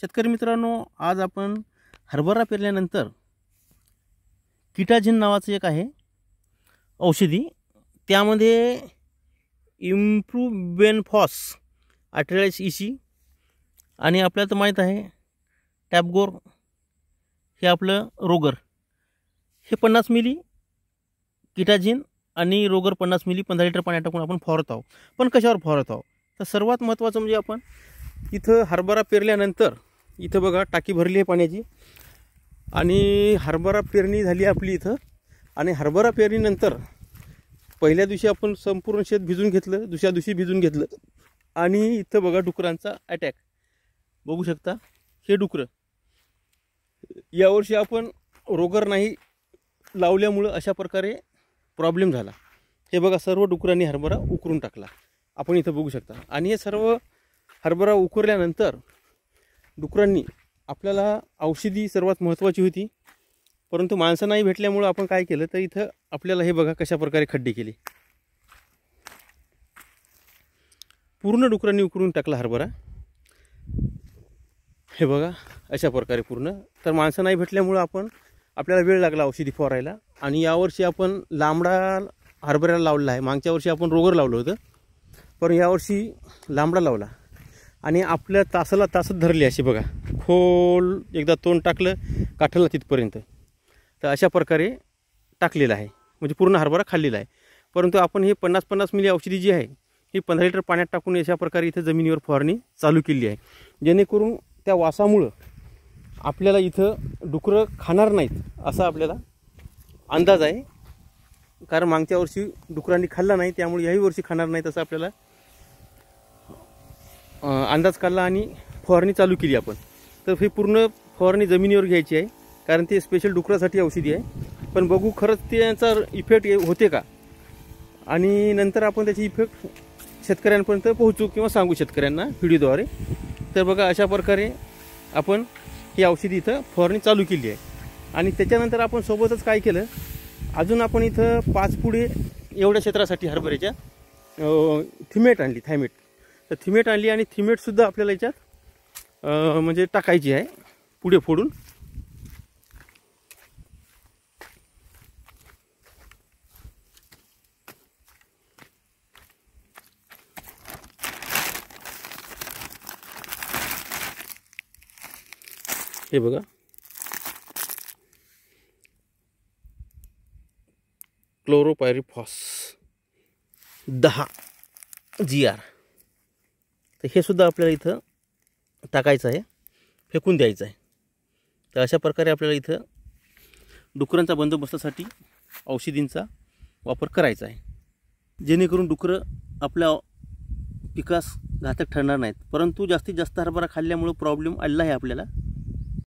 शेतकरी मित्रांनो, आज आपण हरभरा पेरल्यानंतर किटाजिन नावाचं एक आहे औषधी, त्यामध्ये इम्प्रूबेनफॉस 48 EC आणि आपल्याला तर माहीत आहे टॅबगोर हे आपलं रोगर, हे 50 मिली किटाजिन आणि रोगर 50 मिली 15 लिटर पाण्यात टाकून आपण फवारत आहोत. पण कशावर फवारत आहोत तर सर्वात महत्त्वाचं म्हणजे आपण इथं हरभरा पेरल्यानंतर इथं बघा टाकी भरली आहे पाण्याची आणि हरभरा पेरणी झाली आपली इथं. आणि हरभरा पेरणीनंतर पहिल्या दिवशी आपण संपूर्ण शेत भिजून घेतलं, दुसऱ्या दिवशी भिजून घेतलं आणि इथं बघा डुकरांचा अटॅक बघू शकता. हे डुकरं यावर्षी आपण रोगर नाही लावल्यामुळं अशा प्रकारे प्रॉब्लेम झाला. हे बघा सर्व डुकरांनी हरभरा उकरून टाकला, आपण इथं बघू शकता. आणि हे सर्व हरभरा उकरल्यानंतर डुकरांनी आपल्याला औषधी सर्वात महत्त्वाची होती, परंतु माणसं नाही भेटल्यामुळं आपण काय केलं तर इथं आपल्याला हे बघा कशा प्रकारे खड्डे केले. पूर्ण डुकरांनी उकरून टाकला हरभरा, हे बघा अशा प्रकारे पूर्ण. तर माणसं नाही भेटल्यामुळं आपल्याला वेळ लागला औषधी फवारायला. आणि यावर्षी आपण लांबडा हरभऱ्याला लावलेला आहे. मागच्या वर्षी आपण रोगर लावलं होतं, पण यावर्षी लांबडा लावला आणि आपल्या तासाला तासत धरली अशी बघा. खोल एकदा तोंड टाकलं काठला तिथपर्यंत, तर अशा प्रकारे टाकलेलं आहे, म्हणजे पूर्ण हरभरा खाल्लेला आहे. परंतु आपण हे 50-50 मिली औषधी जी आहे ही 15 लिटर पाण्यात टाकून अशा प्रकारे इथं जमिनीवर फवारणी चालू केली आहे, जेणेकरून त्या वासामुळं आपल्याला इथं डुकरं खाणार नाहीत असा आपल्याला अंदाज आहे. कारण मागच्या वर्षी डुकरांनी खाल्ला नाही, त्यामुळे याही वर्षी खाणार नाहीत असं आपल्याला अंदाज काढला आणि फवारणी चालू केली आपण. तर ही पूर्ण फवारणी जमिनीवर घ्यायची आहे, कारण ते स्पेशल डुकरासाठी औषधी आहे. पण बघू खरंच त्याचा इफेक्ट होते का, आणि नंतर आपण त्याची इफेक्ट शेतकऱ्यांपर्यंत पोहोचू किंवा सांगू शेतकऱ्यांना व्हिडिओद्वारे. तर बघा अशा प्रकारे आपण ही औषधी इथं फवारणी चालू केली आहे. आणि त्याच्यानंतर आपण सोबतच काय केलं, अजून आपण इथं 5 पुढे एवढ्या क्षेत्रासाठी हरभऱ्याच्या थिमेट आणली, थायमेट. तर थिमेट आणली आणि थिमेटसुद्धा आपल्याला याच्यात म्हणजे टाकायची आहे पुढे फोडून. हे बघा क्लोरोपायरिफॉस 10 GR, तर हे सुद्धा आपल्याला इथं टाकायचं आहे, फेकून द्यायचं आहे. तर अशा प्रकारे आपल्याला इथं डुकरांचा बंदोबस्तासाठी औषधींचा वापर करायचा आहे, जेणेकरून डुकरं आपल्या पिकास घातक ठरणार नाहीत. परंतु जास्तीत जास्त हरभरा खाल्ल्यामुळं प्रॉब्लेम आलेला आहे आपल्याला.